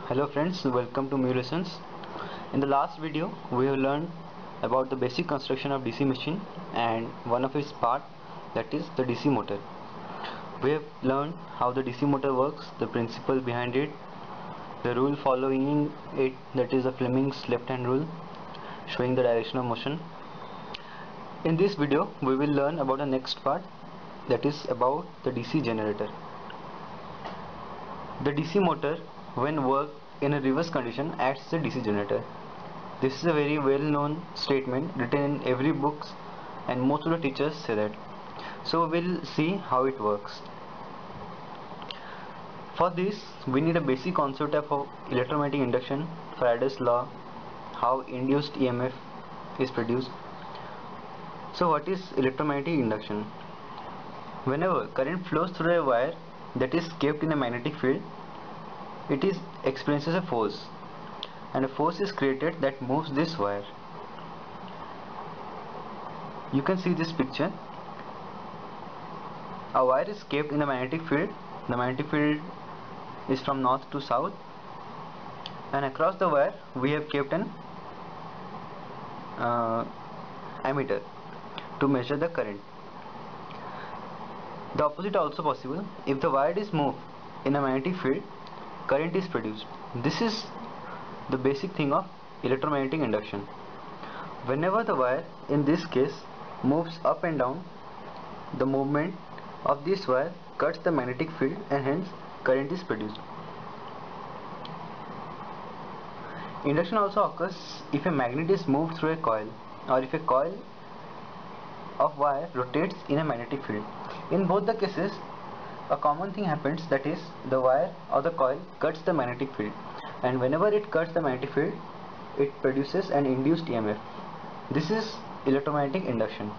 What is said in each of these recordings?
Hello friends, welcome to Mu Lessons. In the last video, we have learned about the basic construction of DC machine and one of its part, that is the DC motor. We have learned how the DC motor works, the principle behind it, the rule following it, that is the Fleming's left hand rule, showing the direction of motion. In this video, we will learn about the next part, that is about the DC generator. The DC motor, when worked in a reverse condition, acts as a DC generator. This is a very well known statement written in every books, and most of the teachers say that. So we'll see how it works. For this, we need a basic concept of electromagnetic induction, Faraday's law, how induced EMF is produced. So what is electromagnetic induction? Whenever current flows through a wire that is kept in a magnetic field, it experiences a force, and a force is created that moves this wire. You can see this picture. A wire is kept in a magnetic field. The magnetic field is from north to south, and across the wire we have kept an ammeter to measure the current. The opposite also possible. If the wire is moved in a magnetic field, current is produced. This is the basic thing of electromagnetic induction. Whenever the wire, in this case, moves up and down, the movement of this wire cuts the magnetic field and hence current is produced. Induction also occurs if a magnet is moved through a coil, or if a coil of wire rotates in a magnetic field. In both the cases, a common thing happens, that is the wire or the coil cuts the magnetic field, and whenever it cuts the magnetic field, it produces an induced EMF. This is electromagnetic induction,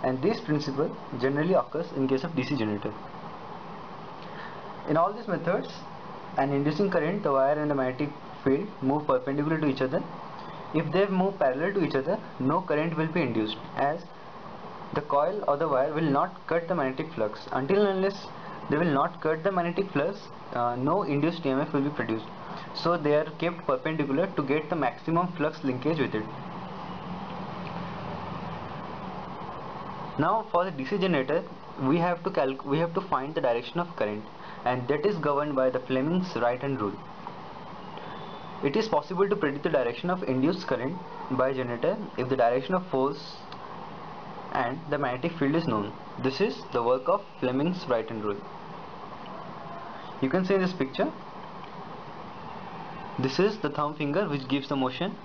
and this principle generally occurs in case of DC generator. In all these methods, an inducing current, the wire and the magnetic field move perpendicular to each other. If they move parallel to each other, no current will be induced, as the coil or the wire will not cut the magnetic flux. Until and unless they will not cut the magnetic flux, no induced EMF will be produced. So they are kept perpendicular to get the maximum flux linkage with it. Now for the DC generator, we have to find the direction of current, and that is governed by the Fleming's right hand rule. It is possible to predict the direction of induced current by a generator if the direction of force and the magnetic field is known. This is the work of Fleming's right hand rule. You can see in this picture, this is the thumb finger which gives the motion,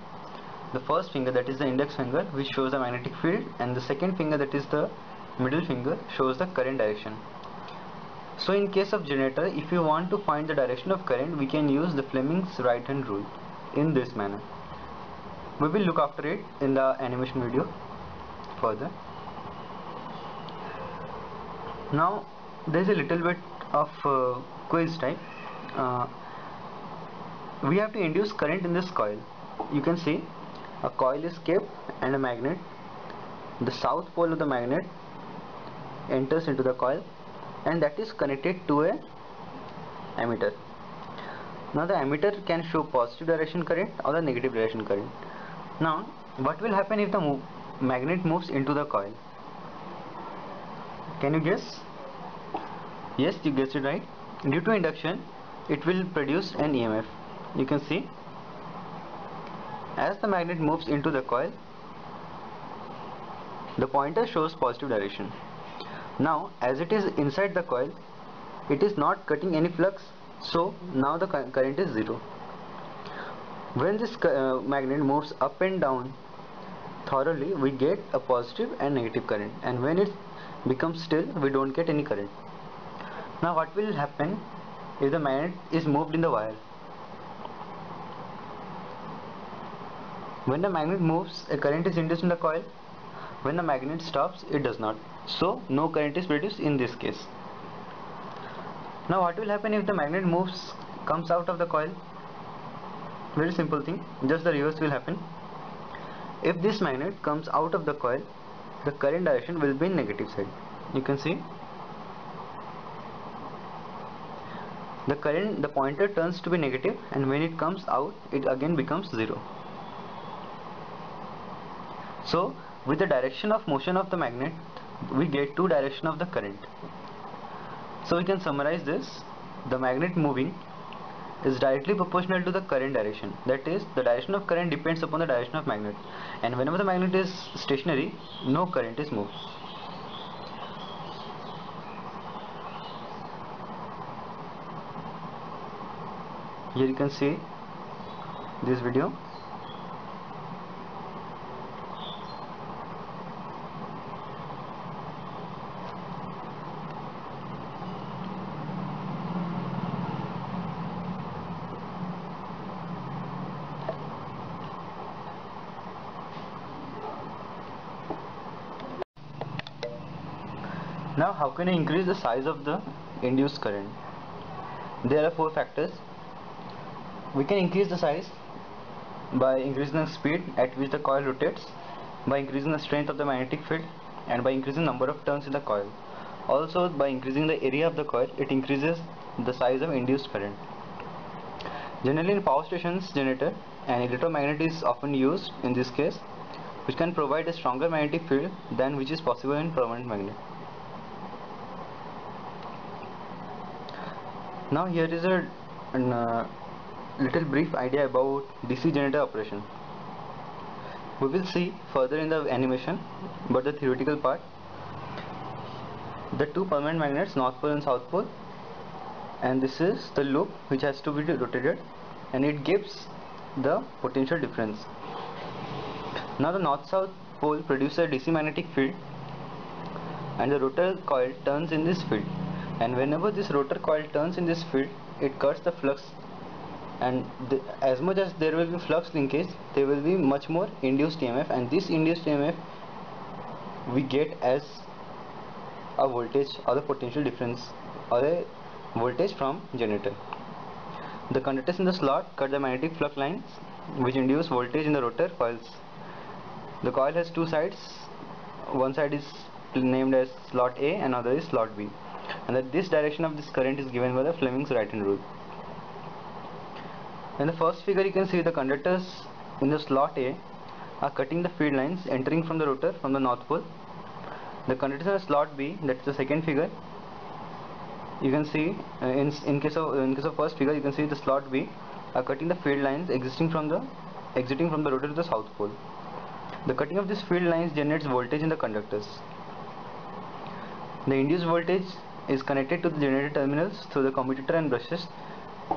the first finger, that is the index finger, which shows the magnetic field, and the second finger, that is the middle finger, shows the current direction. So in case of generator, if you want to find the direction of current, we can use the Fleming's right hand rule in this manner. We will look after it in the animation video further. Now there is a little bit of quiz type. We have to induce current in this coil. You can see a coil is kept and a magnet. The south pole of the magnet enters into the coil, and that is connected to a ammeter. Now the ammeter can show positive direction current or the negative direction current. Now what will happen if the magnet moves into the coil? Can you guess? Yes, you guessed it right. Due to induction, it will produce an EMF. You can see, as the magnet moves into the coil, the pointer shows positive direction. Now as it is inside the coil, it is not cutting any flux, so now the current is zero. When this magnet moves up and down thoroughly, we get a positive and negative current, and when it becomes still, we don't get any current. Now what will happen if the magnet is moved in the wire? When the magnet moves, a current is induced in the coil. When the magnet stops, it does not. So no current is produced in this case. Now what will happen if the magnet comes out of the coil? Very simple thing, just the reverse will happen. If this magnet comes out of the coil, the current direction will be in negative side. You can see. the pointer turns to be negative, and when it comes out it again becomes 0. So with the direction of motion of the magnet we get two direction of the current. So we can summarize this: the magnet moving is directly proportional to the current direction. That is, the direction of current depends upon the direction of magnet, and whenever the magnet is stationary, no current is moved. Here you can see this video. Now how can I increase the size of the induced current? There are four factors. We can increase the size by increasing the speed at which the coil rotates, by increasing the strength of the magnetic field, and by increasing the number of turns in the coil. Also, by increasing the area of the coil, it increases the size of induced current. Generally in power stations generator, an electromagnet is often used in this case, which can provide a stronger magnetic field than which is possible in permanent magnet. Now here is a little brief idea about DC generator operation. We will see further in the animation, but the theoretical part: the two permanent magnets, north pole and south pole, and this is the loop which has to be rotated, and it gives the potential difference. Now the north-south pole produces a DC magnetic field, and the rotor coil turns in this field, and whenever this rotor coil turns in this field, it cuts the flux, and as much as there will be flux linkage, there will be much more induced EMF, and this induced EMF we get as a voltage or the potential difference or a voltage from generator. The conductors in the slot cut the magnetic flux lines which induce voltage in the rotor coils. The coil has two sides. One side is named as slot A and another is slot B, and that this direction of this current is given by the Fleming's right hand rule. In the first figure you can see the conductors in the slot A are cutting the field lines entering from the rotor from the north pole. The conductors in the slot B, that is the second figure, you can see in case of first figure, you can see the slot B are cutting the field lines exiting from the rotor to the south pole. The cutting of these field lines generates voltage in the conductors. The induced voltage is connected to the generator terminals through the commutator and brushes.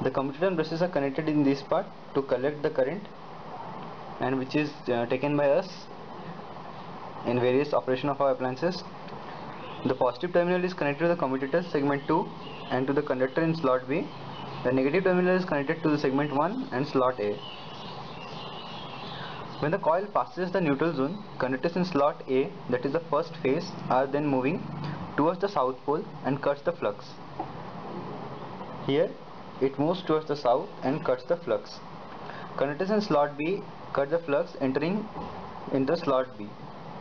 The commutator and brushes are connected in this part to collect the current, and which is taken by us in various operation of our appliances. The positive terminal is connected to the commutator segment 2 and to the conductor in slot B. The negative terminal is connected to the segment 1 and slot A. When the coil passes the neutral zone, conductors in slot A, that is the first phase, are then moving towards the south pole and cuts the flux. Here it moves towards the south and cuts the flux. Conductors in slot B cut the flux entering in the slot B,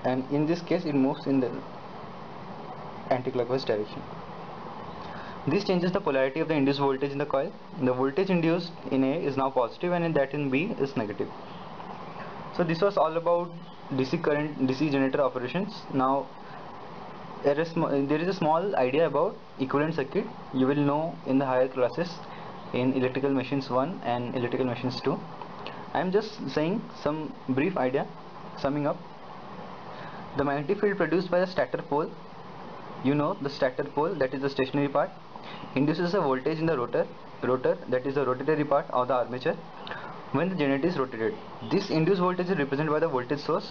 and in this case it moves in the anti-clockwise direction. This changes the polarity of the induced voltage in the coil. The voltage induced in A is now positive and in that in B is negative. So this was all about DC generator operations. Now there is a small idea about equivalent circuit. You will know in the higher classes in electrical machines 1 and electrical machines 2. I am just saying some brief idea, summing up. The magnetic field produced by the stator pole, you know the stator pole, that is the stationary part, induces a voltage in the rotor, that is the rotatory part of the armature, when the generator is rotated. This induced voltage is represented by the voltage source.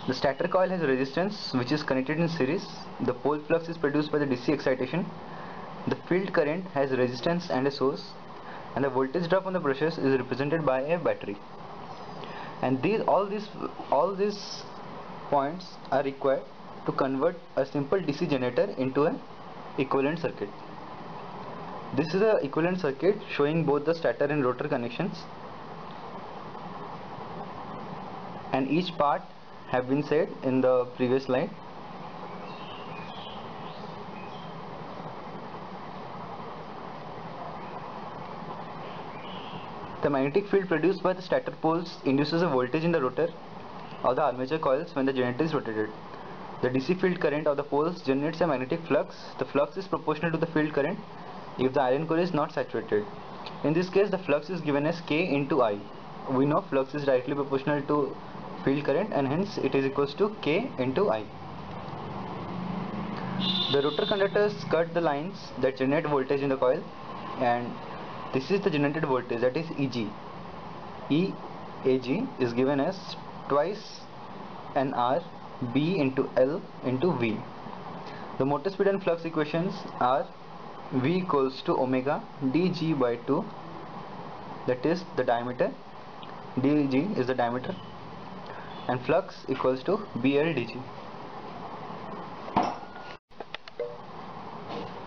The stator coil has a resistance which is connected in series. The pole flux is produced by the DC excitation. The field current has resistance and a source, and the voltage drop on the brushes is represented by a battery. And all these points are required to convert a simple DC generator into an equivalent circuit. This is the equivalent circuit showing both the stator and rotor connections, and each part have been said in the previous slide. The magnetic field produced by the stator poles induces a voltage in the rotor of the armature coils when the generator is rotated. The DC field current of the poles generates a magnetic flux. The flux is proportional to the field current if the iron core is not saturated. In this case, the flux is given as K into I. We know flux is directly proportional to field current, and hence it is equals to K into I. The rotor conductors cut the lines that generate voltage in the coil, and this is the generated voltage, that is EG. EAG is given as twice NR B into L into V. The motor speed and flux equations are V equals to omega dg by 2, that is the diameter, dg is the diameter, and flux equals to BL dg.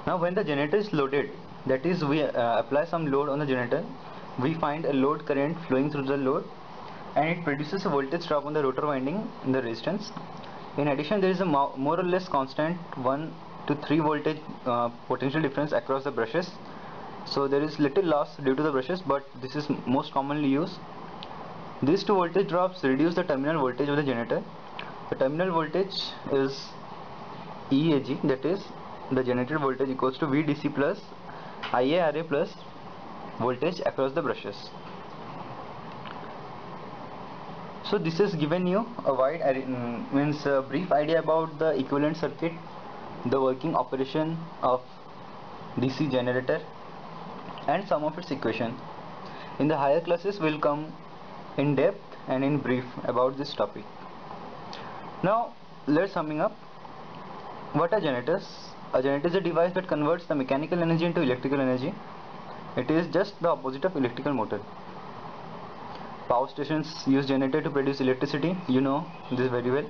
Now when the generator is loaded, that is we apply some load on the generator, we find a load current flowing through the load, and it produces a voltage drop on the rotor winding in the resistance. In addition, there is a more or less constant 1 to 3 voltage potential difference across the brushes. So there is little loss due to the brushes, but this is most commonly used. These two voltage drops reduce the terminal voltage of the generator. The terminal voltage is EAG, that is the generated voltage equals to VDC plus IARA plus voltage across the brushes. So this has given you a brief idea about the equivalent circuit, the working operation of DC generator, and some of its equation. In the higher classes we will come in depth and in brief about this topic. Now let's summing up. What are generators? A generator is a device that converts the mechanical energy into electrical energy. It is just the opposite of electrical motor. Power stations use generator to produce electricity, you know this very well.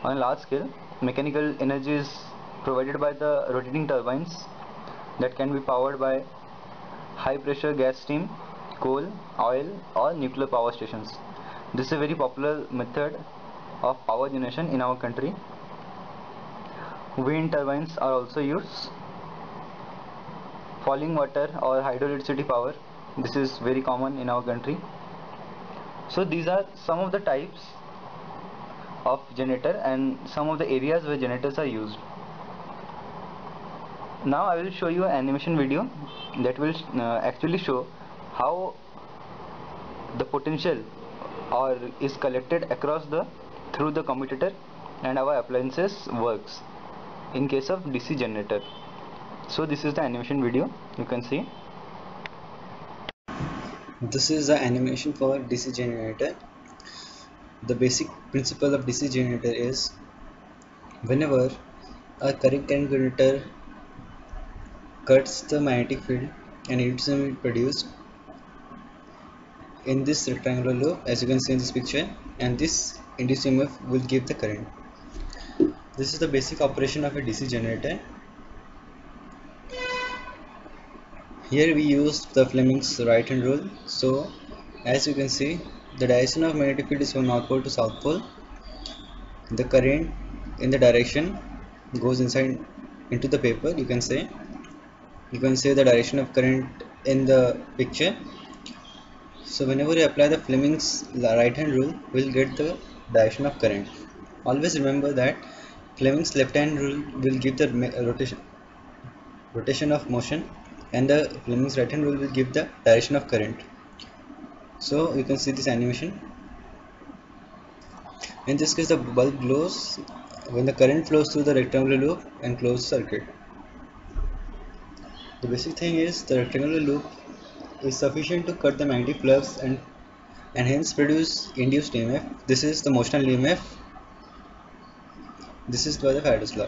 On a large scale, mechanical energy is provided by the rotating turbines that can be powered by high pressure gas steam, coal, oil or nuclear power stations. This is a very popular method of power generation in our country. Wind turbines are also used. Falling water or hydroelectricity power, this is very common in our country. So these are some of the types of generator and some of the areas where generators are used. Now I will show you an animation video that will actually show how the potential is collected across through the commutator and our appliances works in case of DC generator. So this is the animation video, you can see. This is the animation for DC generator. The basic principle of DC generator is whenever a current generator cuts the magnetic field and it is produced in this rectangular loop, as you can see in this picture, and this induced EMF will give the current. This is the basic operation of a DC generator. Here we use the Fleming's right hand rule. So as you can see, the direction of magnetic field is from north pole to south pole. The current in the direction goes inside into the paper. You can say the direction of current in the picture. So whenever you apply the Fleming's right hand rule, we'll get the direction of current. Always remember that Fleming's left hand rule will give the rotation of motion, and the Fleming's right hand rule will give the direction of current. So you can see this animation. In this case, the bulb glows when the current flows through the rectangular loop and closed circuit. The basic thing is the rectangular loop is sufficient to cut the magnetic flux and hence produce induced EMF. This is the motional EMF. This is by the Faraday's law.